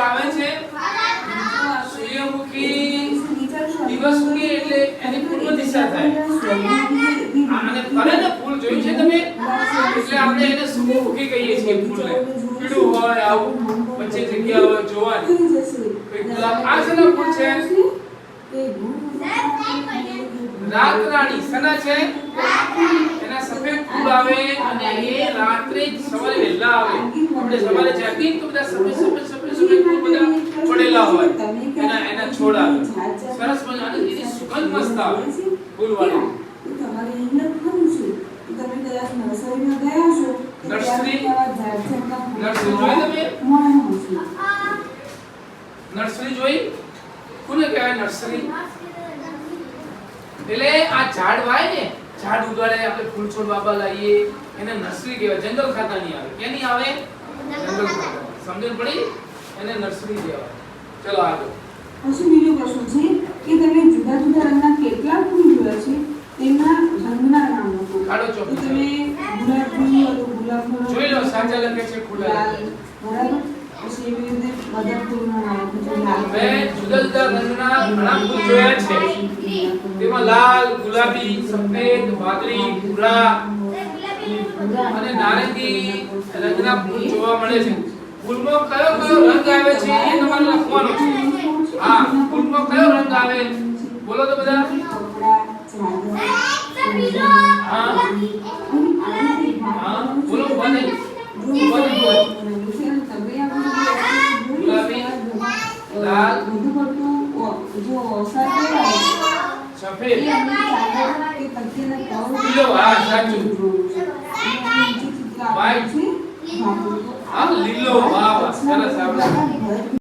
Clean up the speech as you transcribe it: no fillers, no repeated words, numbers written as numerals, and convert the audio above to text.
આવે છે સૂર્યમુખી દિવસમુખી એટલે એની પૂર્વ દિશા થાય અને ફરે ને ફૂલ જોયું છે તમે એટલે આપણે એને સૂર્યમુખી કહીએ છીએ ફૂલને પીળું હોય આવું વચ્ચે જગ્યા હોય જોવાની કોઈ ગુલાબ આ શેના ફૂલ છે રાતરાણી સના છે એના સફેદ ફૂલ આવે અને એ રાત્રે સવારે વહેલા આવે આપણે સવારે જાગીએ તો બધા સફેદ ફૂલ બધા પડેલા હોય એના છોડ આવે સરસ મજાની એની સુગંધ મસ્ત આવે ફૂલવાળી તમારે અહીંયા ખરું છે તમે કદાચ નર્સરીમાં ગયા છો નર્સરી જોઈ તમે નર્સરી જોઈ કોને કહેવાય નર્સરી એટલે આ ઝાડ વાય ને ઝાડ ઉગાડે આપણે ફૂલ છોડ બાબા લાવીએ એને નર્સરી કહેવાય જંગલ ખાતાની આવે કેની આવે જંગલ ખાતા સમજણ પડી એને નર્સરી કહેવાય ચલો આગળ પછી બીજો પ્રશ્ન છે કે તમે જુદા જુદા રંગના કેટલા ફૂલ જોયા છે તેમના રંગના નામ લખો કાળો ચોક તમે ગુલાબ જોયું તો ગુલાબનો જોઈ લો સાચા લખે છે ફૂલા બરાબર પછી એવી રીતે બધા ફૂલના નામ લખો લાલ મેં જુદા જુદા રંગના ઘણા ફૂલ જોયા છે તેમાં લાલ ગુલાબી સફેદ વાદળી ભૂરા અને નારંગી રંગના ફૂલ જોવા મળે છે ફૂલમાં કયો રંગ આવે છે એ તમારે લખવાનો છે હા ફૂલમાં કયો રંગ આવે બોલો તો બધા હા બોલો બને ગુલાબી લાલ સફેદ લીલો હા સાચું વ્હાઈટ હા લીલો વાહ સરસ આપણે